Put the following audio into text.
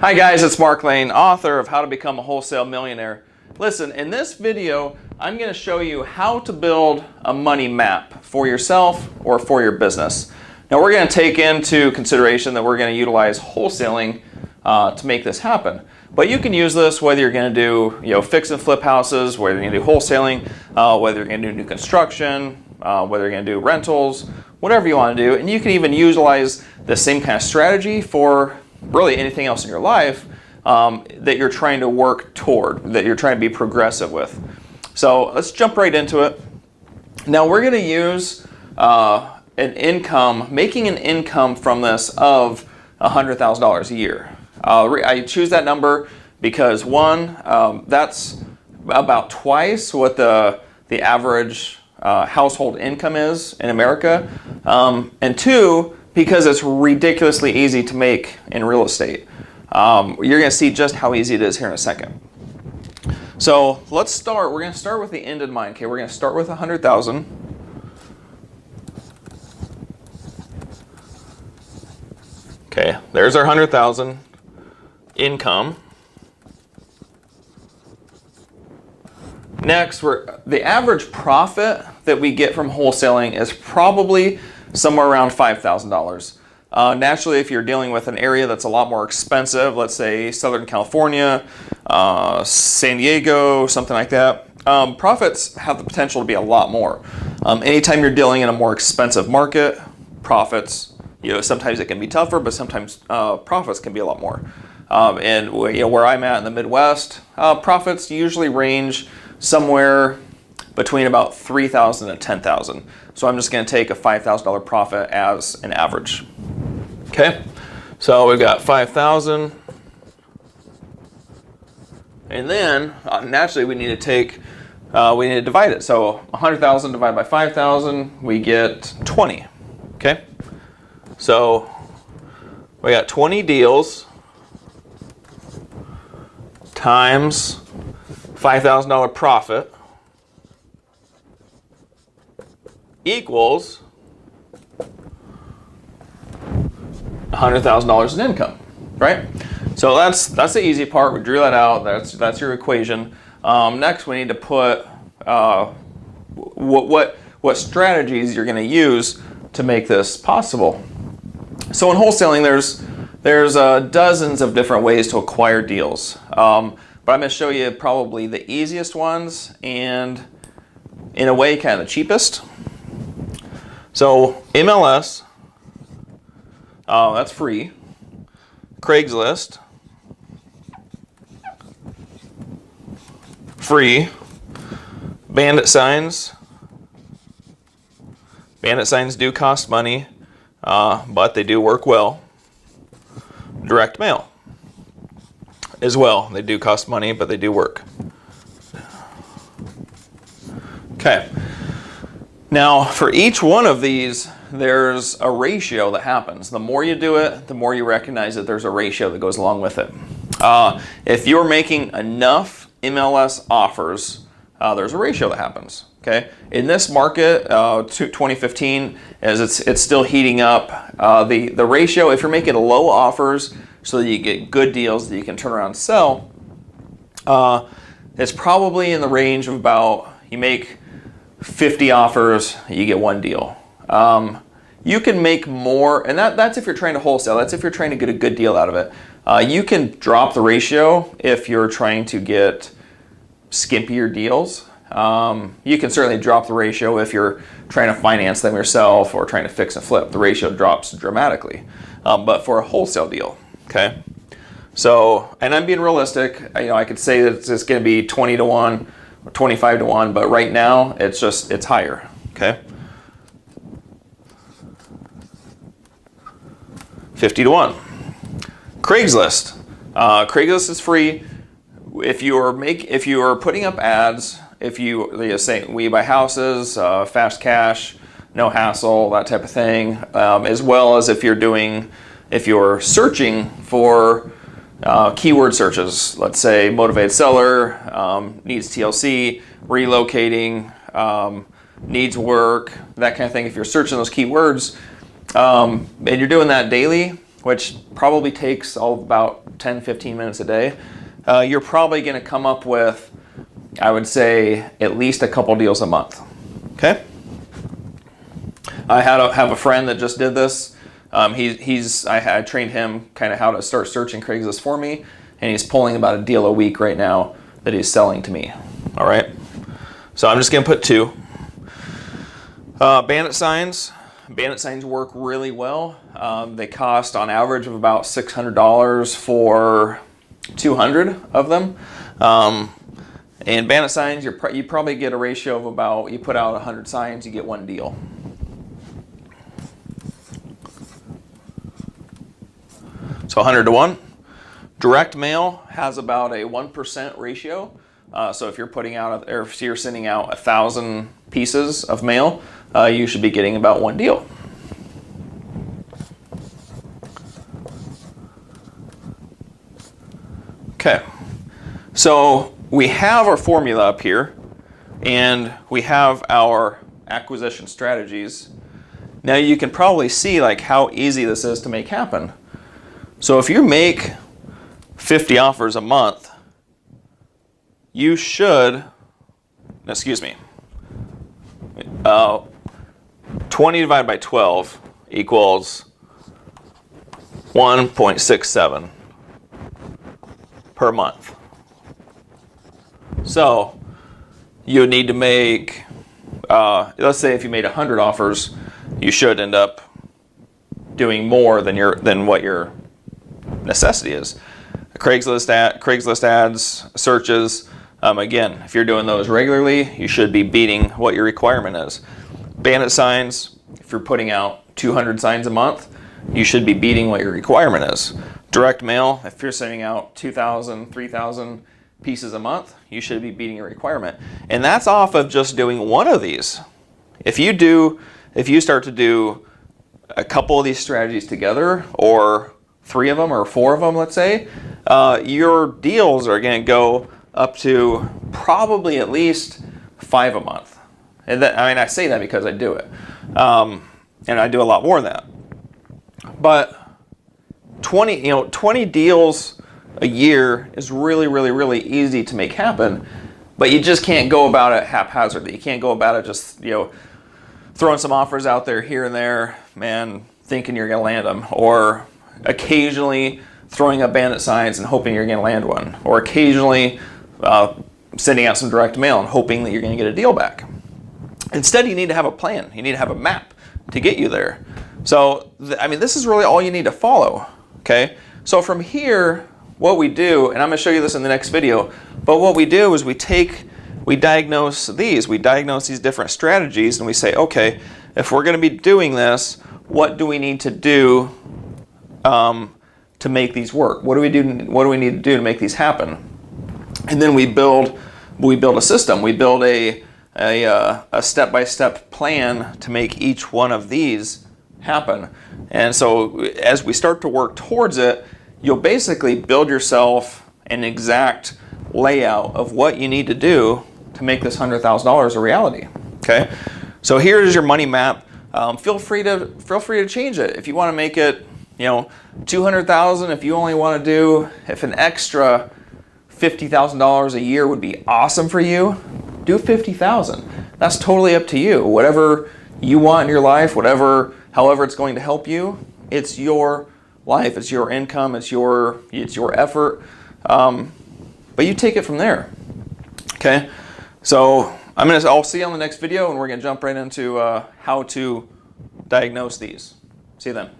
Hi guys, it's Mark Lane, author of How to Become a Wholesale Millionaire. Listen, in this video, I'm going to show you how to build a money map for yourself or for your business. Now we're going to take into consideration that we're going to utilize wholesaling to make this happen. But you can use this whether you're going to do fix and flip houses, whether you're going to do wholesaling, whether you're going to do new construction, whether you're going to do rentals, whatever you want to do. And you can even utilize the same kind of strategy for really anything else in your life that you're trying to work toward, that you're trying to be progressive with. So let's jump right into it. Now we're going to use making an income from this of $100,000 a year. I choose that number because one, that's about twice what the average household income is in America, and two, because it's ridiculously easy to make in real estate. You're going to see just how easy it is here in a second. So let's start. We're going to start with the end in mind. Okay, we're going to start with 100,000. Okay, there's our 100,000 income. Next, the average profit that we get from wholesaling is probably somewhere around $5,000. Naturally, if you're dealing with an area that's a lot more expensive, let's say Southern California, San Diego, something like that, profits have the potential to be a lot more. Anytime you're dealing in a more expensive market, profits, sometimes it can be tougher, but sometimes profits can be a lot more. And where I'm at in the Midwest, profits usually range somewhere between about $3,000 and $10,000. So I'm just going to take a $5,000 profit as an average. Okay, so we've got 5,000, and then naturally we need to divide it. So 100,000 divided by 5,000, we get 20. Okay, so we got 20 deals times $5,000 profit equals $100,000 in income, right? So that's the easy part. We drew that out. That's your equation. Next, we need to put what strategies you're going to use to make this possible. So in wholesaling, there's dozens of different ways to acquire deals, but I'm going to show you probably the easiest ones and, in a way, kind of the cheapest. So MLS, that's free. Craigslist, free. Bandit signs do cost money, but they do work well. Direct mail as well. They do cost money, but they do work. Okay. Now, for each one of these, there's a ratio that happens. The more you do it, the more you recognize that there's a ratio that goes along with it. If you're making enough MLS offers, there's a ratio that happens. Okay. In this market, 2015, as it's still heating up, the ratio, if you're making low offers so that you get good deals that you can turn around and sell, it's probably in the range of about, you make 50 offers, you get one deal. You can make more, and that's if you're trying to wholesale. That's if you're trying to get a good deal out of it. You can drop the ratio if you're trying to get skimpier deals. You can certainly drop the ratio if you're trying to finance them yourself or trying to fix and flip. The ratio drops dramatically. But for a wholesale deal, okay? So, and I'm being realistic. I could say that it's going to be 20 to 1 or 25 to 1, but right now it's higher, okay? 50 to 1. Craigslist. Craigslist is free. If you are putting up ads, if you say we buy houses, fast cash, no hassle, that type of thing, as well as if you're searching for keyword searches, let's say motivated seller, needs TLC, relocating, needs work, that kind of thing. If you're searching those keywords and you're doing that daily, which probably takes about 10-15 minutes a day, you're probably going to come up with, I would say, at least a couple deals a month. Okay? I have a friend that just did this. I trained him kind of how to start searching Craigslist for me, and he's pulling about a deal a week right now that he's selling to me. All right? So I'm just going to put 2. Bandit signs. Bandit signs work really well. They cost on average of about $600 for 200 of them. And bandit signs, you probably get a ratio of about, you put out 100 signs, you get 1 deal. So 100 to 1. Direct mail has about a 1% ratio. So if you're putting out, or if you're sending out 1,000 pieces of mail, you should be getting about 1 deal. Okay, so we have our formula up here, and we have our acquisition strategies. Now you can probably see like how easy this is to make happen. So if you make 50 offers a month, you should, 20 divided by 12 equals 1.67 per month. So you need to make, let's say if you made 100 offers, you should end up doing more than what your necessity is. Craigslist ads, searches, again, if you're doing those regularly, you should be beating what your requirement is. Bandit signs, if you're putting out 200 signs a month, you should be beating what your requirement is. Direct mail, if you're sending out 2,000, 3,000 pieces a month, you should be beating your requirement. And that's off of just doing one of these. If you start to do a couple of these strategies together, or 3 of them or 4 of them, let's say, your deals are going to go up to probably at least 5 a month. And I say that because I do it. And I do a lot more than that. But 20 deals a year is really, really, really easy to make happen, but you just can't go about it haphazardly. You can't go about it just, throwing some offers out there here and there, man, thinking you're going to land them, or occasionally throwing up bandit signs and hoping you're going to land one, or occasionally sending out some direct mail and hoping that you're going to get a deal back. Instead, you need to have a plan. You need to have a map to get you there. So, this is really all you need to follow, okay? So from here, what we do, and I'm going to show you this in the next video, but what we do is we diagnose these different strategies, and we say, okay, if we're going to be doing this, what do we need to do to make these work? What do we need to do to make these happen? And then we build a system. We build a step-by-step plan to make each one of these happen. And so as we start to work towards it, you'll basically build yourself an exact layout of what you need to do to make this $100,000 a reality. Okay, so here is your money map. Feel free to change it if you want to make it, $200,000. If you only want to do, if an extra $50,000 a year would be awesome for you, do $50,000. That's totally up to you. Whatever you want in your life, however it's going to help you, it's your life, it's your income, it's your effort. But you take it from there. Okay, so I'll see you on the next video, and we're gonna jump right into how to diagnose these. See you then.